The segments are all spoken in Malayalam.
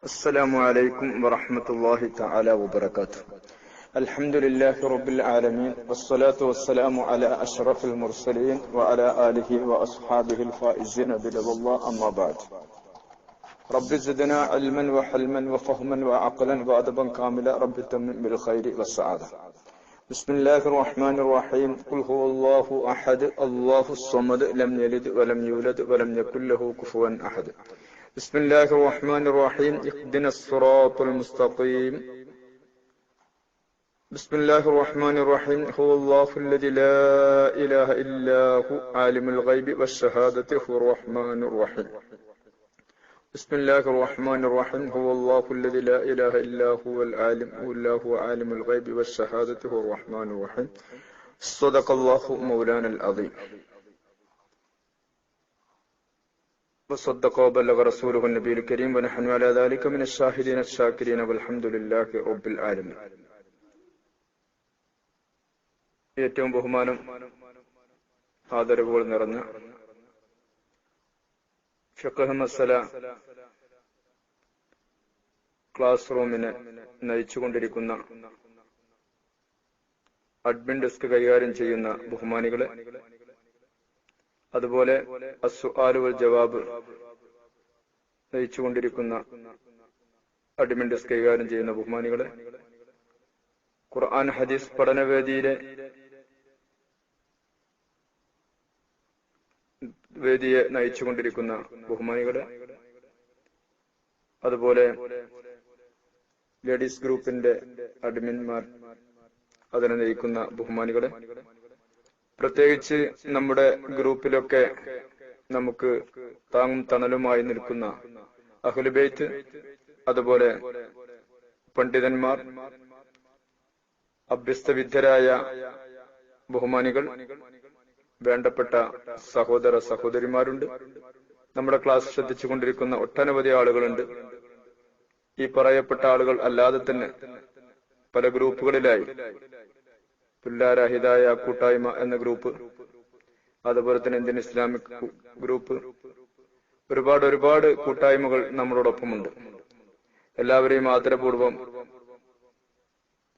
السلام عليكم ورحمة الله تعالى وبركاته. الحمد لله رب العالمين، والصلاة والسلام على أشرف المرسلين وعلى آله وأصحابه الفائزين برضا الله، أما بعد. رب زدنا علما وحلما وفهما وعقلا وأدبا كاملا، رب تمم بالخير والسعادة. بسم الله الرحمن الرحيم. قل هو الله أحد الله الصمد لم يلد ولم يولد ولم يكن له كفوا أحد. بسم الله الرحمن الرحيم. اهدنا الصراط المستقيم. بسم الله الرحمن الرحيم. هو الله الذي لا إله إلا هو عالم الغيب والشهادة هو الرحمن الرحيم. بسم الله الرحمن الرحيم. هو الله الذي لا إله إلا هو العالم إلا هو عالم الغيب والشهادة هو الرحمن الرحيم. صدق الله مولانا العظيم وصدق وبلغ رسوله النبي الكريم ونحن على ذلك من الشاهدين الشاكرين والحمد لله رب العالمين. ഏറ്റവും ബഹുമാനം ആദരവുകൾ നിറഞ്ഞ ഫിഖ്ഹ് മസല ക്ലാസ് റൂമിനെ നയിച്ചുകൊണ്ടിരിക്കുന്ന അഡ്മിൻ ഡെസ്ക് കൈകാര്യം ചെയ്യുന്ന ബഹുമാനികളെ, അതുപോലെ അസ്സുആലു വൽ ജവാബ് നയിച്ചുകൊണ്ടിരിക്കുന്ന അഡ്മിൻ ഡെസ്ക് കൈകാര്യം ചെയ്യുന്ന ബഹുമാനികളെ, ഖുർആൻ ഹദീസ് വേദിയെ നയിച്ചുകൊണ്ടിരിക്കുന്ന ബഹുമാനികളെ, അതുപോലെ ലേഡീസ് ഗ്രൂപ്പിന്റെ അഡ്മിന്മാർ, അതിനെ നയിക്കുന്ന ബഹുമാനികളെ, പ്രത്യേകിച്ച് നമ്മുടെ ഗ്രൂപ്പിലൊക്കെ നമുക്ക് താങ്ങും തണലുമായി നിൽക്കുന്ന അഹ്ലുൽ ബൈത്ത്, അതുപോലെ പണ്ഡിതന്മാർ, അഭ്യസ്തവിദ്യരായ ബഹുമാനികൾ, വേണ്ടപ്പെട്ട സഹോദര സഹോദരിമാരുണ്ട്. നമ്മുടെ ക്ലാസ് ശ്രദ്ധിച്ചുകൊണ്ടിരിക്കുന്ന ഒട്ടനവധി ആളുകളുണ്ട്. ഈ പറയപ്പെട്ട ആളുകൾ അല്ലാതെ തന്നെ പല ഗ്രൂപ്പുകളിലായി തുല്ലാര ഹിദായ കൂട്ടായ്മ എന്ന ഗ്രൂപ്പ്, അതുപോലെ തന്നെ ഇന്ത്യൻ ഇസ്ലാമിക് ഗ്രൂപ്പ്, ഒരുപാട് കൂട്ടായ്മകൾ നമ്മളോടൊപ്പമുണ്ട്. എല്ലാവരെയും ആദരപൂർവം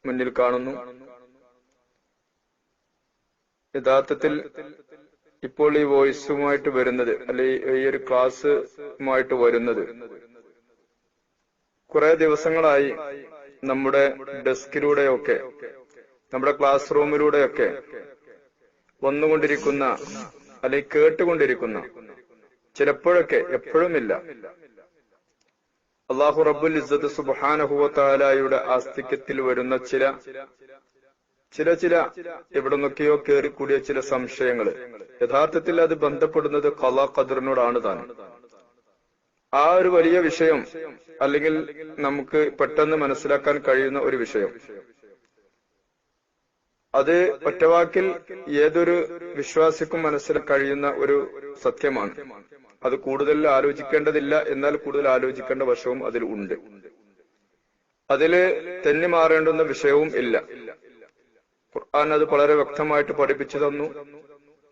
മുന്നിൽ കാണുന്നു. യഥാർത്ഥത്തിൽ ഇപ്പോൾ ഈ വോയിസുമായിട്ട് വരുന്നത്, അല്ലെങ്കിൽ ഈ ഒരു ക്ലാസ്സുമായിട്ട് വരുന്നത് കുറെ ദിവസങ്ങളായി നമ്മുടെ ഡെസ്കിലൂടെയൊക്കെ, നമ്മുടെ ക്ലാസ് റൂമിലൂടെയൊക്കെ വന്നുകൊണ്ടിരിക്കുന്ന അല്ലെങ്കിൽ കേട്ടുകൊണ്ടിരിക്കുന്ന, ചിലപ്പോഴൊക്കെ, എപ്പോഴുമില്ല, അല്ലാഹു റബ്ബുൽ ഇസ്സത്ത് സുബ്ഹാനഹു വ തആലയുടെ ആസ്തിക്യത്തിൽ വരുന്ന ചില എവിടെ നിന്നൊക്കെയോ കയറിക്കൂടിയ ചില സംശയങ്ങൾ, യഥാർത്ഥത്തിൽ അത് ബന്ധപ്പെടുന്നത് ഖളാ ഖദറിനോടാണ് താൻ. ആ ഒരു വലിയ വിഷയം, അല്ലെങ്കിൽ നമുക്ക് പെട്ടെന്ന് മനസ്സിലാക്കാൻ കഴിയുന്ന ഒരു വിഷയം, അത് ഒറ്റവാക്കിൽ ഏതൊരു വിശ്വാസിക്കും മനസ്സിലാക്കാൻ കഴിയുന്ന ഒരു സത്യമാണ്. അത് കൂടുതൽ ആലോചിക്കേണ്ടതില്ല, എന്നാൽ കൂടുതൽ ആലോചിക്കേണ്ട വശവും അതിൽ ഉണ്ട്. അതില് തെന്നി മാറേണ്ടുന്ന വിഷയവും ഇല്ല. ഖുർആൻ അത് വളരെ വ്യക്തമായിട്ട് പഠിപ്പിച്ചു തന്നു.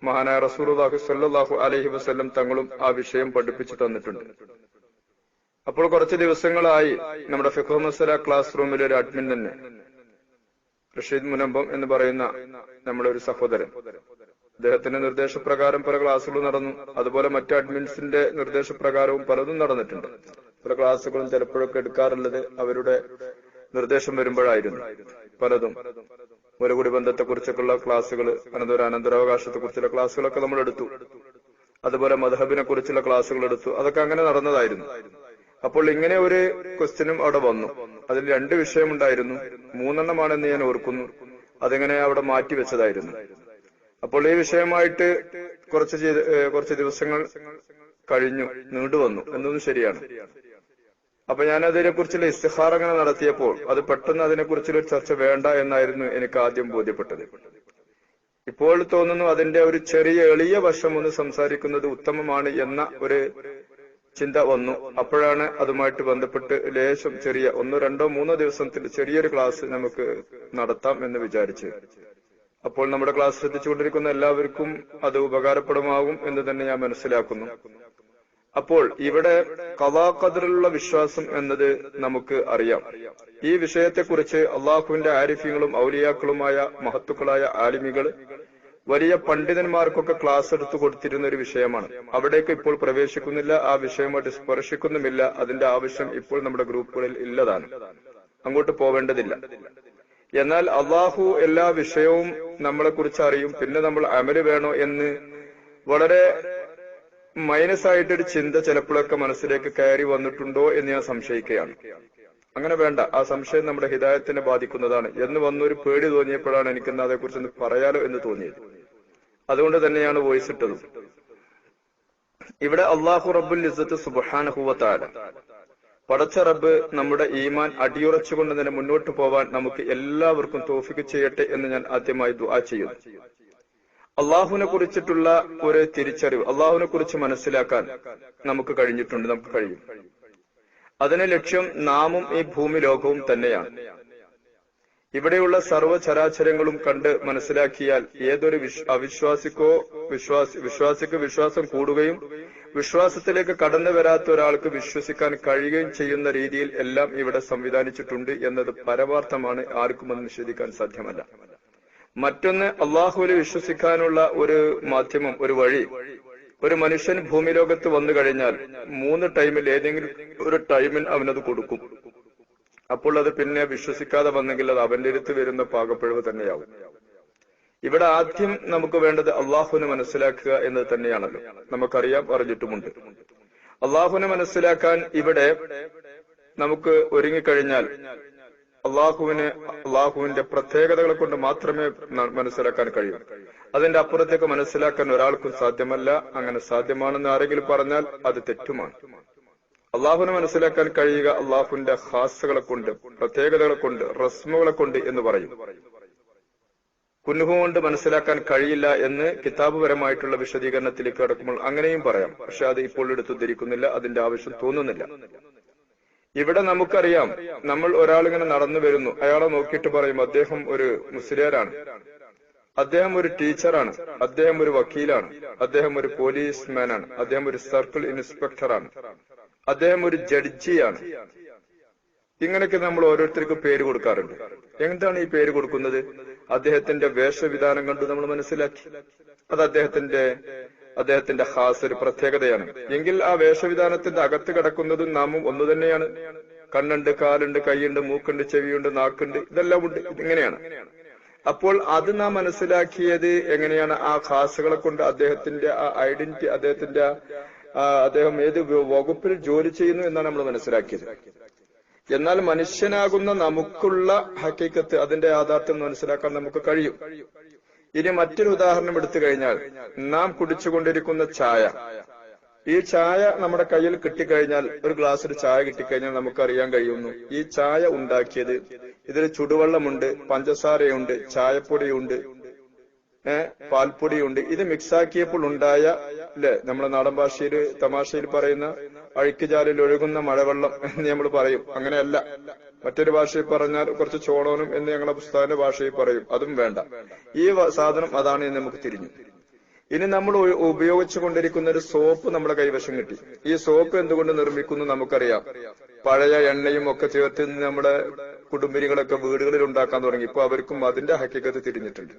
മഹാനായ റസൂലുള്ളാഹി സ്വല്ലല്ലാഹു അലൈഹി വസല്ലം തങ്ങളും ആ വിഷയം പഠിപ്പിച്ചു തന്നിട്ടുണ്ട്. അപ്പോൾ കുറച്ച് ദിവസങ്ങളായി നമ്മുടെ ഫിഖ്ഹ് മസല ക്ലാസ് റൂമിലെ ഒരു അഡ്മിൻ തന്നെ, റഷീദ് മുനമ്പം എന്ന് പറയുന്ന നമ്മുടെ ഒരു സഹോദരൻ, അദ്ദേഹത്തിന്റെ നിർദ്ദേശപ്രകാരം പല ക്ലാസ്സുകളും നടന്നു. അതുപോലെ മറ്റു അഡ്മിൻസിന്റെ നിർദ്ദേശപ്രകാരവും പലതും നടന്നിട്ടുണ്ട്. പല ക്ലാസ്സുകളും ചിലപ്പോഴൊക്കെ എടുക്കാറുള്ളത് അവരുടെ നിർദ്ദേശം വരുമ്പോഴായിരുന്നു. പലതും മുലകുടി ബന്ധത്തെക്കുറിച്ചൊക്കെയുള്ള ക്ലാസ്സുകൾ, അനന്തരാവകാശത്തെ കുറിച്ചുള്ള ക്ലാസ്സുകളൊക്കെ നമ്മൾ എടുത്തു. അതുപോലെ മദ്ഹബിനെ കുറിച്ചുള്ള ക്ലാസ്സുകൾ എടുത്തു. അതൊക്കെ അങ്ങനെ നടന്നതായിരുന്നു. അപ്പോൾ ഇങ്ങനെ ഒരു ക്വസ്റ്റ്യനും അവിടെ വന്നു. അതിൽ 2 വിഷയമുണ്ടായിരുന്നു. 3 ഞാൻ ഓർക്കുന്നു. അതിങ്ങനെ അവിടെ മാറ്റിവെച്ചതായിരുന്നു. അപ്പോൾ ഈ വിഷയമായിട്ട് കുറച്ച് ദിവസങ്ങൾ കഴിഞ്ഞു, നീണ്ടുവന്നു എന്നതും ശരിയാണ്. അപ്പൊ ഞാൻ അതിനെക്കുറിച്ചുള്ള ഇസ്തിഖാറ അങ്ങനെ നടത്തിയപ്പോൾ അത് പെട്ടെന്ന് അതിനെക്കുറിച്ചുള്ള ചർച്ച വേണ്ട എന്നായിരുന്നു എനിക്ക് ആദ്യം ബോധ്യപ്പെട്ടത്. ഇപ്പോൾ തോന്നുന്നു അതിന്റെ ഒരു ചെറിയ എളിയ വശം ഒന്ന് സംസാരിക്കുന്നത് ഉത്തമമാണ് എന്ന ഒരു ചിന്ത വന്നു. അപ്പോഴാണ് അതുമായിട്ട് ബന്ധപ്പെട്ട് ലേശം ചെറിയ 1, 2, 3 ദിവസത്തിൽ ചെറിയൊരു ക്ലാസ് നമുക്ക് നടത്താം എന്ന് വിചാരിച്ച്. അപ്പോൾ നമ്മുടെ ക്ലാസ് ശ്രദ്ധിച്ചുകൊണ്ടിരിക്കുന്ന എല്ലാവർക്കും അത് ഉപകാരപ്രദമാകും എന്ന് തന്നെ ഞാൻ മനസ്സിലാക്കുന്നു. അപ്പോൾ ഇവിടെ ഖദാ ഖദറിലുള്ള വിശ്വാസം എന്നത് നമുക്ക് അറിയാം. ഈ വിഷയത്തെക്കുറിച്ച് അള്ളാഹുവിന്റെ ആരിഫ്യങ്ങളും ഔലിയാക്കളുമായ മഹത്തുക്കളായ ആലിമികൾ വലിയ പണ്ഡിതന്മാർക്കൊക്കെ ക്ലാസ് എടുത്തു കൊടുത്തിരുന്ന ഒരു വിഷയമാണ്. അവിടേക്ക് ഇപ്പോൾ പ്രവേശിക്കുന്നില്ല, ആ വിഷയമായിട്ട് സ്പർശിക്കുന്നുമില്ല. അതിന്റെ ആവശ്യം ഇപ്പോൾ നമ്മുടെ ഗ്രൂപ്പുകളിൽ ഇല്ലതാണ്, അങ്ങോട്ട് പോവേണ്ടതില്ല. എന്നാൽ അള്ളാഹു എല്ലാ വിഷയവും നമ്മളെ കുറിച്ച് അറിയും. പിന്നെ നമ്മൾ അമല് വേണോ എന്ന് വളരെ മൈനസ് ആയിട്ടൊരു ചിന്ത ചിലപ്പോഴൊക്കെ മനസ്സിലേക്ക് കയറി വന്നിട്ടുണ്ടോ എന്ന് ഞാൻ സംശയിക്കുകയാണ്. അങ്ങനെ വേണ്ട, ആ സംശയം നമ്മുടെ ഹിദായത്തിനെ ബാധിക്കുന്നതാണ് എന്ന് വന്നൊരു പേടി തോന്നിയപ്പോഴാണ് എനിക്കെന്ന് അതേക്കുറിച്ചൊന്ന് പറയാലോ എന്ന് തോന്നിയത്. അതുകൊണ്ട് തന്നെയാണ് വോയിസ് ഇട്ടതും. ഇവിടെ അള്ളാഹു റബ്ബുൽ ഇസ്സത്ത് സുബ്ഹാനഹു വ തആല, പടച്ച റബ്ബ് നമ്മുടെ ഈമാൻ അടിയുറച്ചുകൊണ്ട് തന്നെ മുന്നോട്ട് പോവാൻ നമുക്ക് എല്ലാവർക്കും തൗഫീഖ് ചെയ്യട്ടെ എന്ന് ഞാൻ ആദ്യമായി ദുആ ചെയ്യുന്നു. അള്ളാഹുവിനെ കുറിച്ചിട്ടുള്ള ഒരു തിരിച്ചറിവ്, അള്ളാഹുവിനെ കുറിച്ച് മനസ്സിലാക്കാൻ നമുക്ക് കഴിഞ്ഞിട്ടുണ്ട്, നമുക്ക് കഴിയും. അതിന് ലക്ഷ്യം നാമും ഈ ഭൂമി ലോകവും തന്നെയാണ്. ഇവിടെയുള്ള സർവ്വചരാചരങ്ങളും കണ്ട് മനസ്സിലാക്കിയാൽ ഏതൊരു അവിശ്വാസിക്കോ വിശ്വാസിക്ക് വിശ്വാസം കൂടുകയും വിശ്വാസത്തിലേക്ക് കടന്നു വരാത്ത ഒരാൾക്ക് വിശ്വസിക്കാൻ കഴിയുകയും ചെയ്യുന്ന രീതിയിൽ എല്ലാം ഇവിടെ സംവിധാനിച്ചിട്ടുണ്ട് എന്നത് പരമാർത്ഥമാണ്. ആർക്കും അത് നിഷേധിക്കാൻ സാധ്യമല്ല. മറ്റൊന്ന്, അള്ളാഹുവിൽ വിശ്വസിക്കാനുള്ള ഒരു മാധ്യമം, ഒരു വഴി, ഒരു മനുഷ്യൻ ഭൂമി ലോകത്ത് വന്നു കഴിഞ്ഞാൽ 3 ടൈമിൽ ഏതെങ്കിലും ഒരു ടൈമിൽ അവനത് കൊടുക്കും. അപ്പോൾ അത് പിന്നെ വിശ്വസിക്കാതെ വന്നെങ്കിൽ അത് അവന്റെ അടുത്ത് വരുന്ന പാകപ്പിഴവ് തന്നെയാവും. ഇവിടെ ആദ്യം നമുക്ക് വേണ്ടത് അള്ളാഹുവിനെ മനസ്സിലാക്കുക എന്നത് തന്നെയാണല്ലോ. നമുക്കറിയാം, അറിഞ്ഞിട്ടുമുണ്ട്. അള്ളാഹുവിനെ ഇവിടെ നമുക്ക് ഒരുങ്ങിക്കഴിഞ്ഞാൽ അള്ളാഹുവിന്റെ പ്രത്യേകതകളെ കൊണ്ട് മാത്രമേ മനസ്സിലാക്കാൻ കഴിയൂ. അതിന്റെ അപ്പുറത്തേക്ക് മനസ്സിലാക്കാൻ ഒരാൾക്കും സാധ്യമല്ല. അങ്ങനെ സാധ്യമാണെന്ന് ആരെങ്കിലും പറഞ്ഞാൽ അത് തെറ്റുമാണ്. അള്ളാഹുവിനെ മനസ്സിലാക്കാൻ കഴിയുക അള്ളാഹുവിന്റെ ഖാസുകളെ കൊണ്ട്, പ്രത്യേകതകളെ കൊണ്ട്, റസ്മുകളെ കൊണ്ട് എന്ന് പറയും. കുന്നുഹു കൊണ്ട് മനസ്സിലാക്കാൻ കഴിയില്ല എന്ന് കിതാബുപരമായിട്ടുള്ള വിശദീകരണത്തിലേക്ക് കടക്കുമ്പോൾ അങ്ങനെയും പറയാം. പക്ഷെ അത് ഇപ്പോൾ എടുത്തുദ്ധരിക്കുന്നില്ല, അതിന്റെ ആവശ്യം തോന്നുന്നില്ല. ഇവിടെ നമുക്കറിയാം, നമ്മൾ ഒരാളിങ്ങനെ നടന്നു വരുന്നു, അയാളെ നോക്കിയിട്ട് പറയും അദ്ദേഹം ഒരു മുസ്ലിയാരാണ്, അദ്ദേഹം ഒരു ടീച്ചറാണ്, അദ്ദേഹം ഒരു വക്കീലാണ്, അദ്ദേഹം ഒരു പോലീസ്മാനാണ്, അദ്ദേഹം ഒരു സർക്കിൾ ഇൻസ്പെക്ടറാണ്, അദ്ദേഹം ഒരു ജഡ്ജിയാണ്. ഇങ്ങനെയൊക്കെ നമ്മൾ ഓരോരുത്തർക്കും പേര് കൊടുക്കാറുണ്ട്. എന്താണ് ഈ പേര് കൊടുക്കുന്നത്? അദ്ദേഹത്തിന്റെ വേഷവിധാനം കണ്ട് നമ്മൾ മനസ്സിലാക്കി അത് അദ്ദേഹത്തിന്റെ ഖാസ് ഒരു പ്രത്യേകതയാണ്. എങ്കിൽ ആ വേഷവിധാനത്തിന്റെ അകത്ത് കിടക്കുന്നതും നാമും ഒന്നു തന്നെയാണ്. കണ്ണുണ്ട്, കാലുണ്ട്, കൈയുണ്ട്, മൂക്കുണ്ട്, ചെവിയുണ്ട്, നാക്കുണ്ട്, ഇതെല്ലാം ഉണ്ട്. ഇങ്ങനെയാണ്. അപ്പോൾ അത് നാം മനസ്സിലാക്കിയത് എങ്ങനെയാണ്? ആ ഖാസുകളെ കൊണ്ട് അദ്ദേഹത്തിന്റെ ആ ഐഡന്റിറ്റി, അദ്ദേഹം ഏത് വകുപ്പിൽ ജോലി ചെയ്യുന്നു എന്നാണ് നമ്മൾ മനസ്സിലാക്കിയത്. എന്നാൽ മനുഷ്യനാകുന്ന നമുക്കുള്ള ഹക്കീക്കത്ത്, അതിന്റെ യാഥാർത്ഥ്യം മനസ്സിലാക്കാൻ നമുക്ക് കഴിയും. ഇനി മറ്റൊരു ഉദാഹരണം എടുത്തു കഴിഞ്ഞാൽ, നാം കുടിച്ചുകൊണ്ടിരിക്കുന്ന ചായ, ഈ ചായ നമ്മുടെ കയ്യിൽ കിട്ടിക്കഴിഞ്ഞാൽ, ഒരു ഗ്ലാസ്സിൽ ചായ കിട്ടിക്കഴിഞ്ഞാൽ നമുക്കറിയാൻ കഴിയുന്നു ഈ ചായ ഉണ്ടാക്കിയത്, ഇതിൽ ചുടുവെള്ളമുണ്ട്, പഞ്ചസാരയുണ്ട്, ചായപ്പൊടിയുണ്ട്, പാൽപ്പൊടിയുണ്ട്. ഇത് മിക്സാക്കിയപ്പോൾ ഉണ്ടായ, അല്ലെ, നമ്മുടെ നാടൻ ഭാഷയിൽ തമാശയിൽ പറയുന്ന അഴുക്കുചാലിൽ ഒഴുകുന്ന മഴവെള്ളം എന്ന് നമ്മൾ പറയും. അങ്ങനെയല്ല. മറ്റൊരു ഭാഷയിൽ പറഞ്ഞാൽ കുറച്ച് ചോണോനും എന്ന് ഞങ്ങളുടെ പുസ്തകത്തിന്റെ ഭാഷയിൽ പറയും. അതും വേണ്ട. ഈ സാധനം അതാണ് എന്ന് നമുക്ക് തിരിഞ്ഞു. ഇനി നമ്മൾ ഉപയോഗിച്ചു കൊണ്ടിരിക്കുന്ന ഒരു സോപ്പ് നമ്മുടെ കൈവശം കിട്ടി. ഈ സോപ്പ് എന്തുകൊണ്ട് നിർമ്മിക്കുന്നു നമുക്കറിയാം. പഴയ എണ്ണയും ഒക്കെ ചേർത്ത് നമ്മുടെ കുടുംബിനികളൊക്കെ വീടുകളിൽ ഉണ്ടാക്കാൻ തുടങ്ങി. ഇപ്പൊ അവർക്കും അതിന്റെ ഹക്കീക്കത്ത് തിരിഞ്ഞിട്ടുണ്ട്.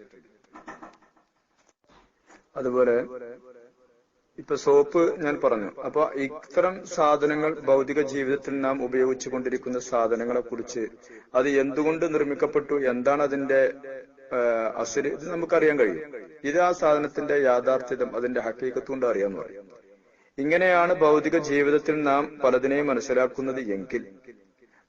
അതുപോലെ ഇപ്പൊ സോപ്പ് ഞാൻ പറഞ്ഞു. അപ്പൊ ഇത്തരം സാധനങ്ങൾ ഭൗതിക ജീവിതത്തിൽ നാം ഉപയോഗിച്ചു കൊണ്ടിരിക്കുന്ന സാധനങ്ങളെ കുറിച്ച്, അത് എന്തുകൊണ്ട് നിർമ്മിക്കപ്പെട്ടു, എന്താണ് അതിന്റെ അസുര്, ഇത് നമുക്കറിയാൻ കഴിയും. ഇത് ആ സാധനത്തിന്റെ യാഥാർത്ഥ്യം, അതിന്റെ ഹക്കീക്കത്ത് കൊണ്ട് അറിയാന്ന് പറയും. ഇങ്ങനെയാണ് ഭൗതിക ജീവിതത്തിൽ നാം പലതിനെയും മനസ്സിലാക്കുന്നത് എങ്കിൽ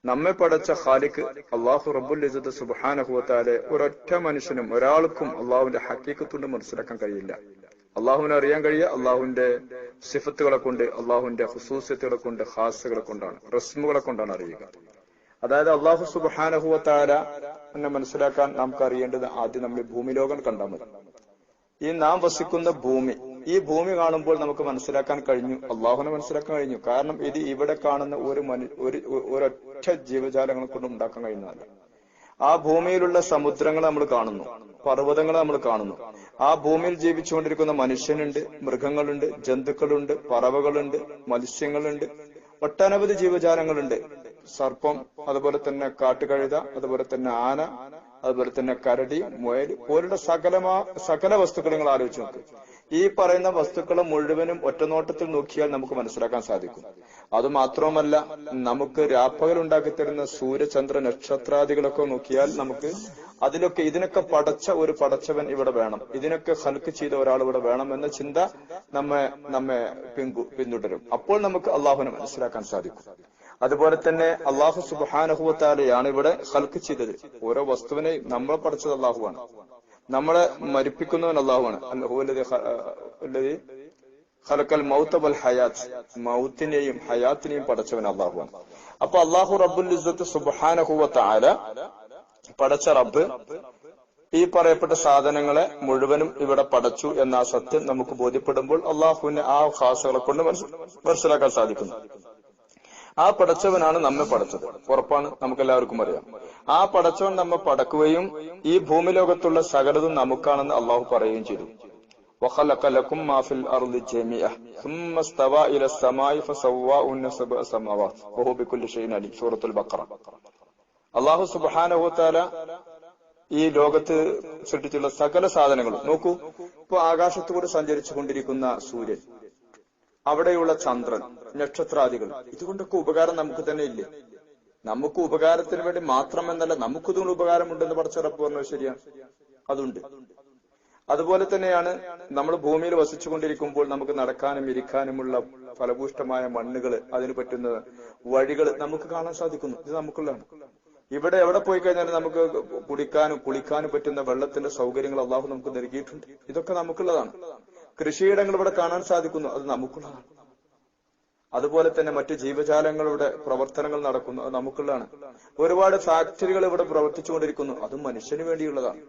നമ്മെ പടച്ച ഖാലിഖ് അള്ളാഹു റബ്ബുൽ ഇസ്സത്ത് സുബ്ഹാനഹു വ തആല ഒരൊറ്റ മനുഷ്യനും ഒരാൾക്കും അള്ളാഹുവിന്റെ ഹക്കീക്കത്ത് കൊണ്ട് മനസ്സിലാക്കാൻ കഴിയില്ല. അള്ളാഹുവിനെ അറിയാൻ കഴിയുക അള്ളാഹുവിന്റെ സിഫത്തുകളെ കൊണ്ട്, അള്ളാഹുവിന്റെ ഖുസൂസിയത്തുകളെ കൊണ്ട്, ഖാസുകളെ കൊണ്ടാണ്, റസ്മുകളെ കൊണ്ടാണ് അറിയുക. അതായത് അള്ളാഹു സുബ്ഹാനഹു വ തആല എന്നെ മനസ്സിലാക്കാൻ നമുക്ക് അറിയേണ്ടത് ആദ്യം നമ്മൾ ഭൂമി ലോകം കണ്ടാൽ മതി. ഈ നാം വസിക്കുന്ന ഭൂമി, ഈ ഭൂമി കാണുമ്പോൾ നമുക്ക് മനസ്സിലാക്കാൻ കഴിഞ്ഞു, അള്ളാഹുവിനെ മനസ്സിലാക്കാൻ കഴിഞ്ഞു. കാരണം ഇത് ഇവിടെ കാണുന്ന ഒരൊറ്റ ജീവജാലങ്ങളെ കൊണ്ട് ഉണ്ടാക്കാൻ കഴിയുന്നതല്ല. ആ ഭൂമിയിലുള്ള സമുദ്രങ്ങൾ നമ്മൾ കാണുന്നു, പർവ്വതങ്ങൾ നമ്മൾ കാണുന്നു. ആ ഭൂമിയിൽ ജീവിച്ചുകൊണ്ടിരിക്കുന്ന മനുഷ്യനുണ്ട്, മൃഗങ്ങളുണ്ട്, ജന്തുക്കളുണ്ട്, പറവകളുണ്ട്, മത്സ്യങ്ങളുണ്ട്, ഒട്ടനവധി ജീവജാലങ്ങളുണ്ട്. സർപ്പം, അതുപോലെ തന്നെ കാട്ടുകഴുത, അതുപോലെ തന്നെ ആന, അതുപോലെ തന്നെ കരടി, മുയൽ പോലുള്ള സകല വസ്തുക്കൾ നിങ്ങൾ ആലോചിച്ച് നോക്ക്. ഈ പറയുന്ന വസ്തുക്കളെ മുഴുവനും ഒറ്റനോട്ടത്തിൽ നോക്കിയാൽ നമുക്ക് മനസ്സിലാക്കാൻ സാധിക്കും. അതുമാത്രവുമല്ല, നമുക്ക് രാപ്പകൽ ഉണ്ടാക്കി തരുന്ന സൂര്യചന്ദ്ര നക്ഷത്രാദികളൊക്കെ നോക്കിയാൽ നമുക്ക് ഇതിനൊക്കെ ഒരു പടച്ചവൻ ഇവിടെ വേണം, ഇതിനൊക്കെ ഹൽക്ക് ചെയ്ത ഒരാൾ ഇവിടെ വേണം എന്ന ചിന്ത നമ്മെ പിന്തുടരും. അപ്പോൾ നമുക്ക് അള്ളാഹുവിനെ മനസ്സിലാക്കാൻ സാധിക്കും. അതുപോലെ തന്നെ അള്ളാഹു സുബ്ഹാനഹു വ തആലയാണ് ഇവിടെ ഹൽക്ക് ചെയ്തത്. ഓരോ വസ്തുവിനെയും നമ്മളെ പടച്ചത് അള്ളാഹുവാണ്, നമ്മളെ മരിപ്പിക്കുന്നവൻ അള്ളാഹുവാണ്. അല്ലദീ ഖലഖൽ മൗത വൽ ഹയാത്ത്, മൗത്തിനെയും ഹയാത്തിനെയും പടച്ചവൻ അള്ളാഹുവാണ്. അപ്പൊ അള്ളാഹു റബ്ബുൽ ഇസ്സത്ത് സുബ്ഹാനഹു വ തആല പടച്ച റബ്ബ് ഈ പറയപ്പെട്ട സാധനങ്ങളെ മുഴുവനും ഇവിടെ പടച്ചു എന്ന ആ സത്യം നമുക്ക് ബോധ്യപ്പെടുമ്പോൾ അള്ളാഹുവിനെ ആ ഖാസുകളെ കൊണ്ട് മനസ്സിലാക്കാൻ സാധിക്കുന്നു. ആ പടച്ചവനാണ് നമ്മെ പടച്ചത്, ഉറപ്പാണ്, നമുക്കെല്ലാവർക്കും അറിയാം. ആ പടച്ചവൻ നമ്മെ പടക്കുകയും ഈ ഭൂമി ലോകത്തുള്ള സകലതും നമുക്കാണെന്ന് അള്ളാഹു പറയുകയും ചെയ്തു. وخلق لكم ما في الأرض جميعا ثم استوى إلى السماء فسواهن سبع سماوات وهو بكل شيء عليم. സൂറത്തുൽ ബഖറ. അള്ളാഹു സുബ്ഹാനഹു വ തആല ഈ ലോകത്ത് സൃഷ്ടിച്ചുള്ള സകല സാധനങ്ങളും നോക്കൂ. ഇപ്പൊ ആകാശത്തുകൂടെ സഞ്ചരിച്ചു കൊണ്ടിരിക്കുന്ന സൂര്യൻ, അവിടെയുള്ള ചന്ദ്രൻ, നക്ഷത്രാദികൾ, ഇതുകൊണ്ടൊക്കെ ഉപകാരം നമുക്ക് തന്നെ ഇല്ലേ? നമുക്ക് ഉപകാരത്തിന് വേണ്ടി മാത്രമെന്നല്ല, നമുക്കിതുകൊണ്ട് ഉപകാരമുണ്ടെന്ന് പടച്ച റബ്ബ് പറഞ്ഞത് ശരിയാണ്, അതുണ്ട്. അതുപോലെ തന്നെയാണ് നമ്മൾ ഭൂമിയിൽ വസിച്ചുകൊണ്ടിരിക്കുമ്പോൾ നമുക്ക് നടക്കാനും ഇരിക്കാനുമുള്ള ഫലഭൂഷ്ടമായ മണ്ണുകൾ, അതിന് പറ്റുന്ന വഴികൾ നമുക്ക് കാണാൻ സാധിക്കുന്നു. ഇത് നമുക്കുള്ളതാണ്. ഇവിടെ എവിടെ പോയി കഴിഞ്ഞാലും നമുക്ക് കുടിക്കാനും കുളിക്കാനും പറ്റുന്ന വെള്ളത്തിന്റെ സൗകര്യങ്ങൾ അള്ളാഹു നമുക്ക് നൽകിയിട്ടുണ്ട്. ഇതൊക്കെ നമുക്കുള്ളതാണ്. കൃഷിയിടങ്ങൾ ഇവിടെ കാണാൻ സാധിക്കുന്നു, അത് നമുക്കുള്ളതാണ്. അതുപോലെ തന്നെ മറ്റു ജീവജാലങ്ങളുടെ പ്രവർത്തനങ്ങൾ നടക്കുന്നു, അത് നമുക്കുള്ളതാണ്. ഒരുപാട് ഫാക്ടറികൾ ഇവിടെ പ്രവർത്തിച്ചുകൊണ്ടിരിക്കുന്നു, അതും മനുഷ്യന് വേണ്ടിയുള്ളതാണ്.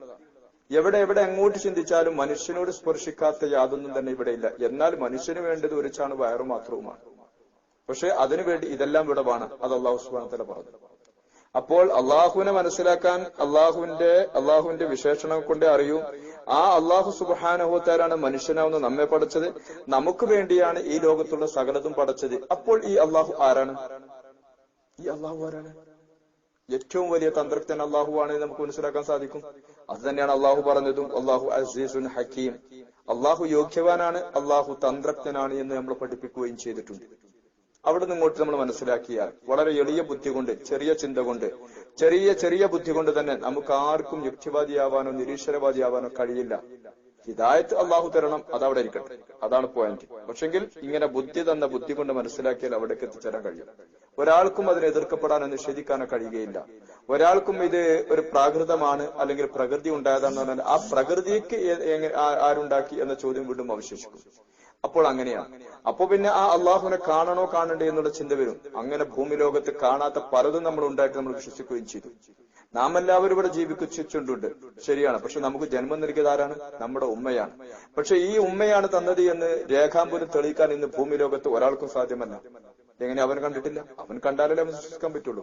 എവിടെ അങ്ങോട്ട് ചിന്തിച്ചാലും മനുഷ്യനോട് സ്പർശിക്കാത്ത യാതൊന്നും തന്നെ ഇവിടെ ഇല്ല. എന്നാൽ മനുഷ്യന് വേണ്ടത് ഒരു ചാണ് വയറു മാത്രവുമാണ്. പക്ഷെ അതിനുവേണ്ടി ഇതെല്ലാം ഇവിടെ വേണം, അത് അള്ളാഹു സുബ്ഹാനഹു വ തആല പറഞ്ഞു. അപ്പോൾ അള്ളാഹുവിനെ മനസ്സിലാക്കാൻ അള്ളാഹുവിന്റെ വിശേഷണം കൊണ്ടേ അറിയൂ. ആ അള്ളാഹു സുബ്ഹാനഹു വ തആലയാണ് മനുഷ്യനാവുന്ന നമ്മെ പഠിച്ചത്, നമുക്ക് വേണ്ടിയാണ് ഈ ലോകത്തുള്ള സകലതും പഠിച്ചത്. അപ്പോൾ ഈ അള്ളാഹു ആരാണ്? ഏറ്റവും വലിയ തന്ത്രജ്ഞൻ അള്ളാഹുവാണ് നമുക്ക് മനസ്സിലാക്കാൻ സാധിക്കും. അത് തന്നെയാണ് അള്ളാഹു പറഞ്ഞതും, അള്ളാഹു അസീസുൻ ഹക്കീം, അള്ളാഹു യോഗ്യവാനാണ്, അള്ളാഹു തന്ത്രജ്ഞനാണ് എന്ന് നമ്മൾ പഠിപ്പിക്കുകയും ചെയ്തിട്ടുണ്ട്. അവിടെ നിന്നിങ്ങോട്ട് നമ്മൾ മനസ്സിലാക്കിയാൽ വളരെ എളിയ ബുദ്ധി കൊണ്ട്, ചെറിയ ചിന്ത കൊണ്ട്, ചെറിയ ബുദ്ധി കൊണ്ട് തന്നെ നമുക്ക് ആർക്കും യുക്തിവാദിയാവാനോ നിരീശ്വരവാദിയാവാനോ കഴിയില്ല. ഹിദായത്ത് അള്ളാഹു തരണം, അതവിടെ ഇരിക്കട്ടെ, അതാണ് പോയിന്റ്. പക്ഷെങ്കിൽ ഇങ്ങനെ ബുദ്ധി തന്ന ബുദ്ധി കൊണ്ട് മനസ്സിലാക്കിയാൽ അവിടേക്ക് എത്തിച്ചേരാൻ കഴിയും. ഒരാൾക്കും അതിനെ എതിർക്കപ്പെടാനോ നിഷേധിക്കാനോ കഴിയുകയില്ല. ഒരാൾക്കും ഇത് ഒരു പ്രാകൃതമാണ് അല്ലെങ്കിൽ പ്രകൃതി ഉണ്ടായതാണെന്ന് പറഞ്ഞാൽ ആ പ്രകൃതിക്ക് ആരുണ്ടാക്കി എന്ന ചോദ്യം വീണ്ടും അവശേഷിക്കും. അപ്പോൾ അങ്ങനെയാണ്. അപ്പൊ പിന്നെ ആ അള്ളാഹുവിനെ കാണണോ കാണണ്ടേ എന്നുള്ള ചിന്ത വരും. അങ്ങനെ ഭൂമി ലോകത്ത് കാണാത്ത പലതും നമ്മൾ ഉണ്ടായിട്ട് നമ്മൾ വിശ്വസിക്കുകയും ചെയ്തു. നാം എല്ലാവരും ഇവിടെ ജീവിക്കുന്നുണ്ട്, ശരിയാണ്. പക്ഷെ നമുക്ക് ജന്മം നൽകിയത് ആരാണ്? നമ്മുടെ ഉമ്മയാണ്. പക്ഷെ ഈ ഉമ്മയാണ് തന്നത് എന്ന് രേഖാമ്പൂലം തെളിയിക്കാൻ ഇന്ന് ഭൂമി ലോകത്ത് ഒരാൾക്കും സാധ്യമല്ല. എങ്ങനെ? അവൻ കണ്ടിട്ടില്ല. അവൻ കണ്ടാലേ അവൻ വിശ്വസിക്കാൻ പറ്റുള്ളൂ.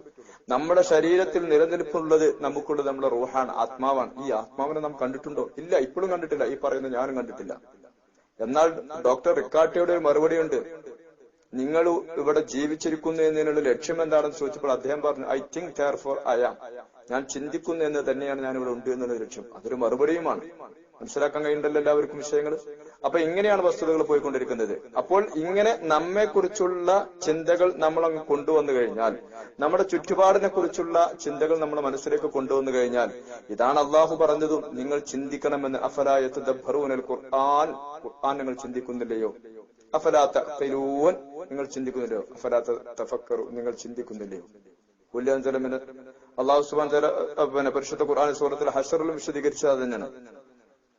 നമ്മുടെ ശരീരത്തിൽ നിലനിൽപ്പുള്ളത് നമുക്കുള്ളത് നമ്മുടെ റൂഹാണ്, ആത്മാവാണ്. ഈ ആത്മാവിനെ നാം കണ്ടിട്ടുണ്ടോ? ഇല്ല, ഇപ്പോഴും കണ്ടിട്ടില്ല. ഈ പറയുന്ന ഞാനും കണ്ടിട്ടില്ല. എന്നാൽ ഡോക്ടർ റിക്കാർട്ടിയുടെ ഒരു മറുപടിയുണ്ട്. നിങ്ങൾ ഇവിടെ ജീവിച്ചിരിക്കുന്നു എന്നതിനുള്ള ലക്ഷ്യം എന്താണെന്ന് ചോദിച്ചപ്പോൾ അദ്ദേഹം പറഞ്ഞു, I think therefore I am. ഞാൻ ചിന്തിക്കുന്നു എന്ന് തന്നെയാണ് ഞാൻ ഇവിടെ ഉണ്ട് എന്നുള്ള ലക്ഷ്യം. അതൊരു മറുപടിയുമാണ്. മനസ്സിലാക്കാൻ കഴിയുന്നുണ്ടല്ലോ എല്ലാവർക്കും വിഷയങ്ങൾ. അപ്പൊ ഇങ്ങനെയാണ് വസ്തുതകൾ പോയിക്കൊണ്ടിരിക്കുന്നത്. അപ്പോൾ ഇങ്ങനെ നമ്മെക്കുറിച്ചുള്ള ചിന്തകൾ നമ്മൾ അങ്ങ് കൊണ്ടുവന്നു കഴിഞ്ഞാൽ, നമ്മുടെ ചുറ്റുപാടിനെ കുറിച്ചുള്ള ചിന്തകൾ നമ്മുടെ മനസ്സിലേക്ക് കൊണ്ടുവന്നു കഴിഞ്ഞാൽ, ഇതാണ് അള്ളാഹു പറഞ്ഞതും, നിങ്ങൾ ചിന്തിക്കണമെന്ന്. അഫലാ യതദബ്ബറൂനൽ ഖുർആൻ, ഖുർആൻ നിങ്ങൾ ചിന്തിക്കുന്നില്ലയോ? അഫലാ തഖിലൂൻ, നിങ്ങൾ ചിന്തിക്കുന്നില്ലയോ? അഫലാ തഫക്കറു, നിങ്ങൾ ചിന്തിക്കുന്നില്ലയോ? അള്ളാഹു സുബ്ഹാനഹു വ തആല പരിശുദ്ധ ഖുർആൻ സൂറത്തുൽ ഹശ്റിലും വിശദീകരിച്ചത് തന്നെയാണ്.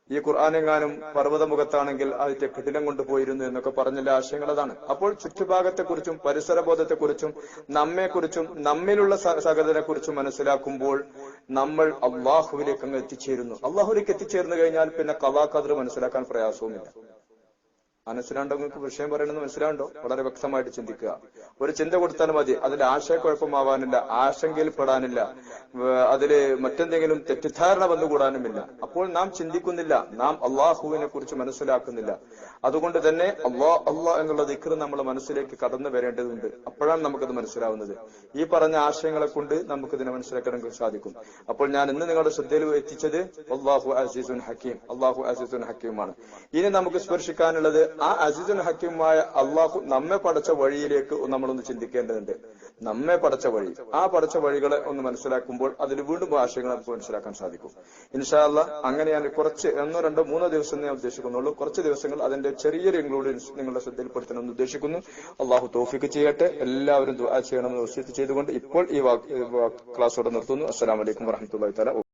ഈ ഖുർആൻ എങ്ങാനും പർവ്വതമുഖത്താണെങ്കിൽ അതിന്റെ കഠിനം കൊണ്ടുപോയിരുന്നു എന്നൊക്കെ പറഞ്ഞില്ല ആശയങ്ങൾ അതാണ്. അപ്പോൾ ചുറ്റുഭാഗത്തെക്കുറിച്ചും പരിസരബോധത്തെക്കുറിച്ചും നമ്മെക്കുറിച്ചും നമ്മിലുള്ള സകലതിനെ കുറിച്ചും മനസ്സിലാക്കുമ്പോൾ നമ്മൾ അള്ളാഹുവിലേക്ക് അങ്ങ് എത്തിച്ചേരുന്നു. അള്ളാഹുവിലേക്ക് എത്തിച്ചേർന്നു കഴിഞ്ഞാൽ പിന്നെ ഖദാ ഖദർ മനസ്സിലാക്കാൻ പ്രയാസവുമില്ല. മനസ്സിലാണ്ടോ? നിങ്ങൾക്ക് വിഷയം പറയണമെന്ന് മനസ്സിലാണ്ടോ? വളരെ വ്യക്തമായിട്ട് ചിന്തിക്കുക. ഒരു ചിന്ത കൊടുത്താൽ മതി. അതിൽ ആശയക്കുഴപ്പമാവാനില്ല, ആശങ്കയിൽ പെടാനില്ല, അതില് മറ്റെന്തെങ്കിലും തെറ്റിദ്ധാരണ വന്നുകൂടാനുമില്ല. അപ്പോൾ നാം ചിന്തിക്കുന്നില്ല, നാം അള്ളാഹുവിനെ കുറിച്ച് മനസ്സിലാക്കുന്നില്ല. അതുകൊണ്ട് തന്നെ അള്ളാ എന്നുള്ള ദിക്ർ നമ്മുടെ മനസ്സിലേക്ക് കടന്നു വരേണ്ടതുണ്ട്. അപ്പോഴാണ് നമുക്കത് മനസ്സിലാവുന്നത്. ഈ പറഞ്ഞ ആശയങ്ങളെ കൊണ്ട് നമുക്കിതിനെ മനസ്സിലാക്കാൻ സാധിക്കും. അപ്പോൾ ഞാൻ ഇന്ന് നിങ്ങളുടെ ശ്രദ്ധയിൽ എത്തിച്ചത് അല്ലാഹു അസീസുൻ ഹക്കീം, അള്ളാഹു അസീസുൻ ഹക്കീമാണ്. ഇനി നമുക്ക് സ്പർശിക്കാനുള്ളത് ആ അസീസുൻ ഹക്കീമായ അള്ളാഹു നമ്മെ പടച്ച വഴിയിലേക്ക് നമ്മളൊന്ന് ചിന്തിക്കേണ്ടതുണ്ട്. നമ്മെ പടച്ച വഴി, ആ പടച്ച വഴികളെ ഒന്ന് മനസ്സിലാക്കുമ്പോൾ അതിൽ വീണ്ടും ആശയങ്ങൾ നമുക്ക് മനസ്സിലാക്കാൻ സാധിക്കും. ഇൻഷാ അല്ലാഹ് അങ്ങനെ ഞാൻ കുറച്ച് 1, 2, 3 ദിവസം ഞാൻ ഉദ്ദേശിക്കുന്നുള്ളൂ. കുറച്ച് ദിവസങ്ങൾ അതിന്റെ ചെറിയൊരു ഇൻക്ലൂഡൻസ് നിങ്ങളുടെ ശ്രദ്ധയിൽപ്പെടുത്തണമെന്ന് ഉദ്ദേശിക്കുന്നു. അള്ളാഹു തൗഫീഖ് ചെയ്യട്ടെ. എല്ലാവരും ദുആ ചെയ്യണമെന്ന് വസിയത്ത് ചെയ്തുകൊണ്ട് ഇപ്പോൾ ഈ ക്ലാസ്സോടെ നിർത്തുന്നു. അസ്സലാമു അലൈക്കും വറഹ്മത്തുള്ളാഹി തആല.